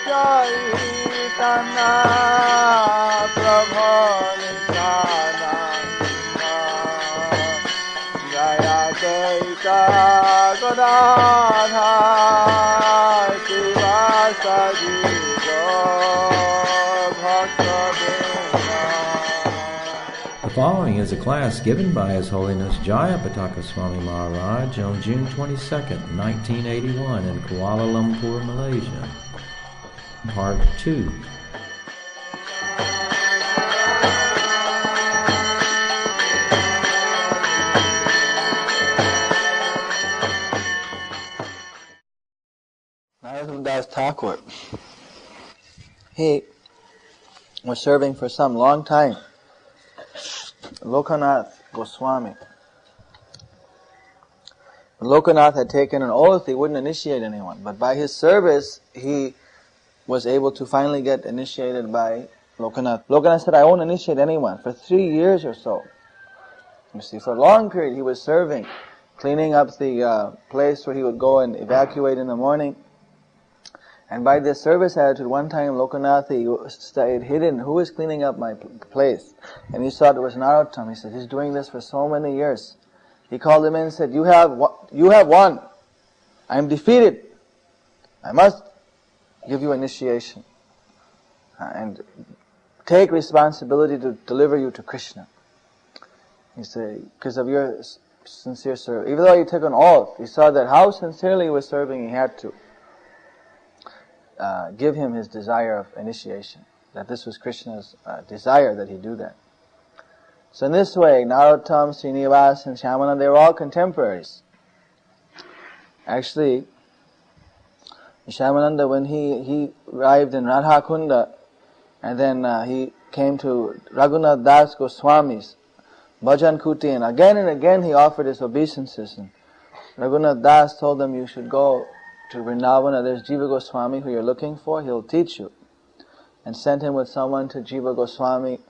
Caitanya Mahaprbhu Jayapataka Godadha Sivasadi The following is a class given by His Holiness Jayapataka Swami Maharaj on June 22nd, 1981 in Kuala Lumpur, Malaysia. Part-2. Das Thakur, he was serving for some long time Lokanath Goswami. Lokanath had taken an oath he wouldn't initiate anyone, but by his service he was able to finally get initiated by Lokanath. Lokanath said, I won't initiate anyone. For 3 years or so, you see, for a long period he was serving, cleaning up the place where he would go and evacuate in the morning. And by this service attitude, one time Lokanath, he stayed hidden. Who is cleaning up my place? And he saw it was Narottam. He said, he's doing this for so many years. He called him in and said, you have won. I am defeated. I must give you initiation. And take responsibility to deliver you to Krishna. He said, because of your sincere service. Even though he took an oath, he saw that how sincerely he was serving, he had to give him his desire of initiation, that this was Krishna's desire that he do that. So in this way, Narottam, Srinivas, and Shyamananda, they were all contemporaries. Actually, Shyamananda, when he arrived in Radha Kunda, and then he came to Raghunath Das Goswami's Bhajan Kuti, and again he offered his obeisances. And Raghunath Das told them, you should go to Vrindavana, there's Jiva Goswami who you're looking for, he'll teach you. And sent him with someone to Jiva Goswami.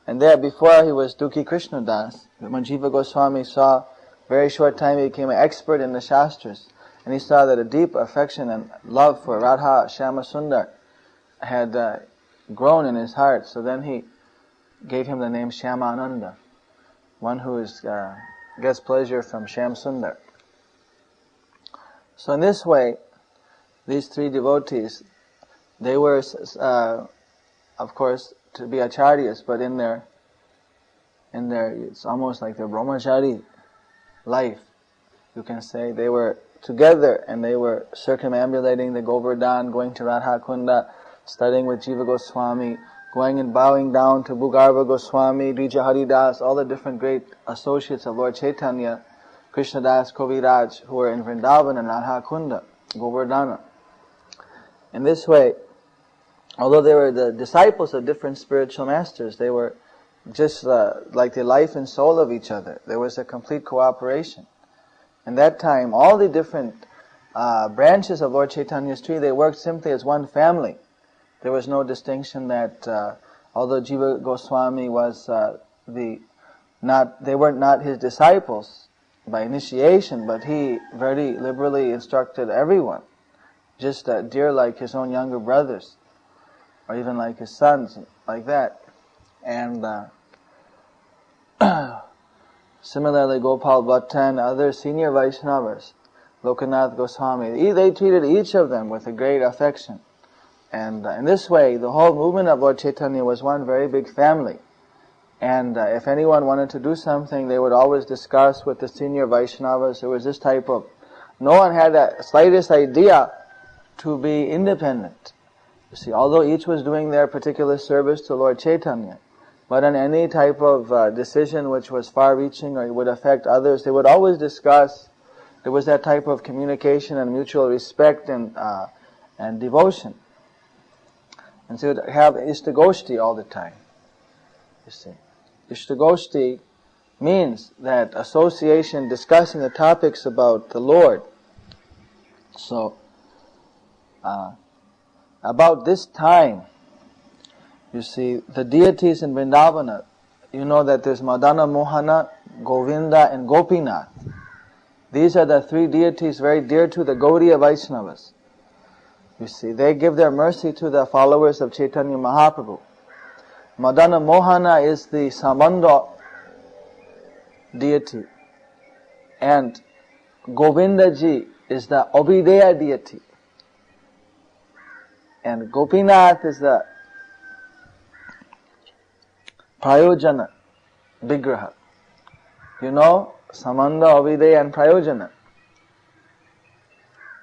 And there, before he was Dukhi Krishna Das, when Jiva Goswami saw, very short time he became an expert in the Shastras. And he saw that a deep affection and love for Radha Shyama Sundar had grown in his heart. So then he gave him the name Shyamananda, one who gets pleasure from Shyam Sundar. So in this way, these three devotees, they were, of course, to be acharyas, but in their, it's almost like their brahmachari life, you can say. They were together and they were circumambulating the Govardhan, going to Radha Kunda, studying with Jiva Goswami, going and bowing down to Bhugarva Goswami, Dvija Haridas, all the different great associates of Lord Chaitanya, Krishnadas, Koviraj, who were in Vrindavan and Radha Kunda, Govardhana. In this way, although they were the disciples of different spiritual masters, they were just like the life and soul of each other. There was a complete cooperation. In that time, all the different branches of Lord Chaitanya's tree, they worked simply as one family. There was no distinction that, although Jiva Goswami was they were not his disciples by initiation, but he very liberally instructed everyone, just dear like his own younger brothers, or even like his sons, like that. And similarly, Gopal Bhatta and other senior Vaishnavas, Lokanath Goswami, they treated each of them with a great affection. And in this way, the whole movement of Lord Chaitanya was one very big family. And if anyone wanted to do something, they would always discuss with the senior Vaishnavas. There was this type of, no one had the slightest idea to be independent. You see, although each was doing their particular service to Lord Chaitanya, but on any type of decision which was far-reaching or would affect others, they would always discuss. There was that type of communication and mutual respect and devotion. And so you'd have Ishtagoshti all the time. You see, Ishtagoshti means that association discussing the topics about the Lord. So, about this time, you see, the deities in Vrindavana, you know that there's Madana Mohana, Govinda and Gopinath. These are the three deities very dear to the Gaudiya Vaishnavas. You see, they give their mercy to the followers of Chaitanya Mahaprabhu. Madana Mohana is the Sambandha deity, and Govindaji is the Abhideya deity, and Gopinath is the Prayojana Vigraha. You know, Samanda, Abhideya and Prayojana.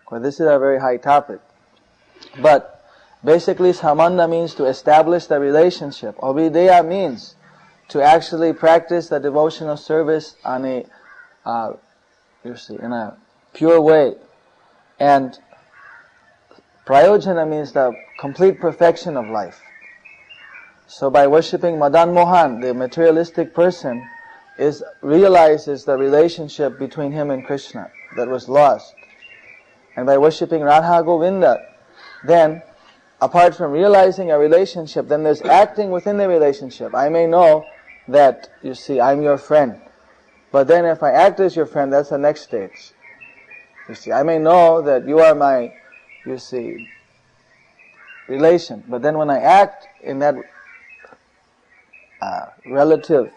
Well, this is a very high topic. But basically Samanda means to establish the relationship. Abhideya means to actually practice the devotional service on a, in a pure way. And Prayojana means the complete perfection of life. So by worshipping Madan Mohan, the materialistic person realizes the relationship between him and Krishna that was lost. And by worshipping Radha Govinda, then, apart from realizing a relationship, then there's acting within the relationship. I may know that, you see, I'm your friend. But then if I act as your friend, that's the next stage. You see, I may know that you are my, you see, relation. But then when I act in that relative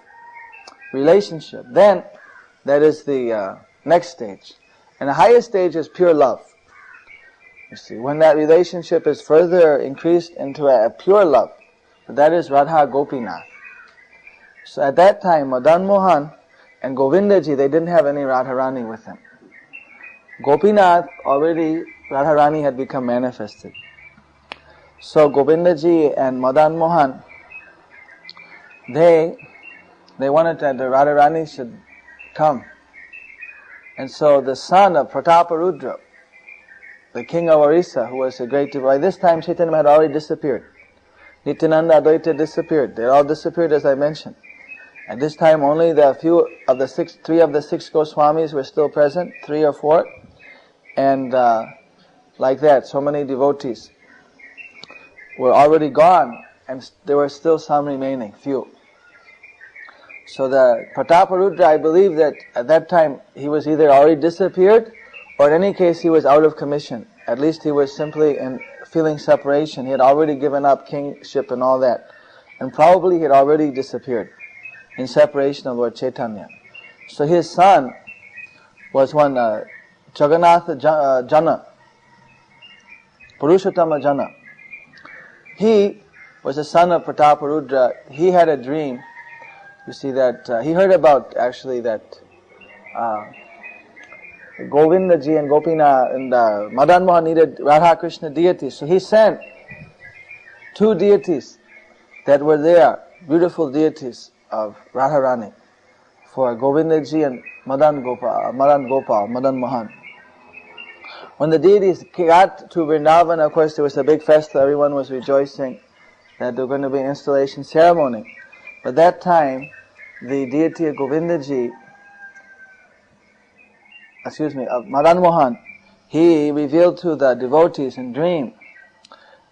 relationship, then that is the next stage. And the highest stage is pure love. You see, when that relationship is further increased into a pure love, that is Radha Gopinath. So at that time, Madan Mohan and Govindaji, they didn't have any Radharani with them. Gopinath, already Radharani had become manifested. So Govindaji and Madan Mohan, they wanted that the Radharani should come. And so the son of Prataparudra, the king of Orissa, who was a great devotee, by this time Chaitanya had already disappeared. Nityananda, Advaita disappeared. They all disappeared, as I mentioned. At this time only three of the six Goswamis were still present, 3 or 4. And like that, so many devotees were already gone, and there were still some remaining, few. So the Prataparudra, I believe that at that time he was either already disappeared, or in any case he was out of commission. At least he was simply feeling separation. He had already given up kingship and all that. And probably he had already disappeared in separation of Lord Chaitanya. So his son was one Jagannatha Jana, Purushottama Jana. He was the son of Prataparudra. He had a dream. You see that he heard about actually that Govindaji and Gopinath and Madan Mohan needed Radha Krishna deities. So he sent 2 deities that were there, beautiful deities of Radharani, for Govindaji and Madan Mohan. When the deities got to Vrindavan, of course there was a big festival, everyone was rejoicing that there was going to be an installation ceremony. But that time, the deity of Govindaji, of Madan Mohan, he revealed to the devotees in dream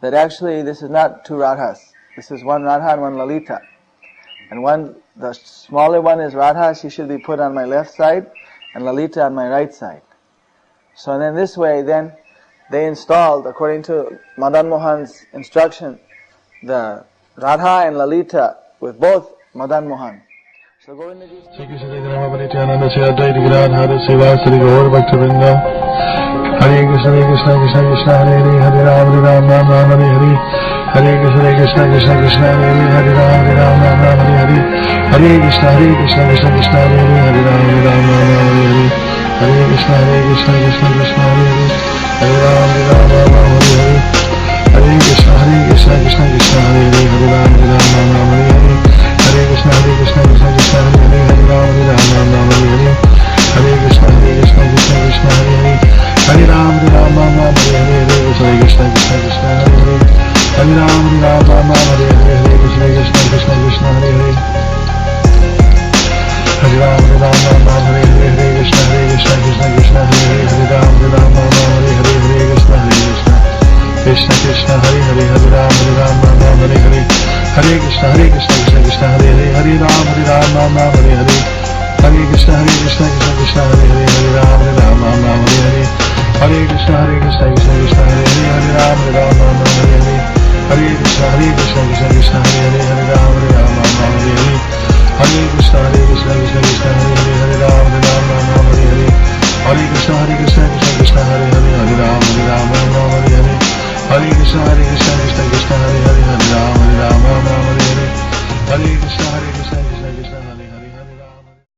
that actually this is not 2 Radhas. This is 1 Radha and 1 Lalita. And the smaller one is Radha, she should be put on my left side, and Lalita on my right side. So then this way, then they installed, according to Madan Mohan's instruction, the Radha and Lalita with both Madan Mohan. So Govindaji... Shri Caitanya Mahaprbhu Sri Advaita Seva Sri Gaur Bhaktivinoda Hare Krishna Krishna Krishna Hare Hare Hare Ram Ram Ram Hare Hare Hare Krishna Krishna Krishna Hare Hare Hare Ram Ram Hare Hare Hare Krishna Krishna Krishna Hare Hare Ram Ram Hare Hare Hare Krishna Krishna Krishna Hare Hare Ram Ram Hare Hare Hare Krishna Krishna Krishna Hare Hare Ram Ram Hare Hare Hare Krishna Krishna Krishna Hare Hare Ram Ram Hare Hare Hare Krishna Krishna Krishna Hare Hare Hare Ram Hare Hare Hare Krishna Krishna Krishna Hare Hare Hare Ram Hare Hare Hare Krishna Krishna Krishna Hare Hare Hare Ram Hare Hare Hare Krishna Krishna Krishna Hare Hare Hare Ram Hare Hare Hare Krishna Krishna Krishna Hare Hare Hare Ram Hare Hare Hare Krishna Krishna Krishna Hare Hare Hare Ram Hare Hare Hare Krishna Krishna Krishna Hare Hare Hare Ram Hare Hare Hare Krishna Krishna Krishna Hare Hare Hare Ram Hare Rama Rama Hare Hare, Hare Krishna Krishna Krishna Hare Hare, Hare Rama Rama Hare Hare, Hare Krishna Krishna Krishna Hare Hare, Hare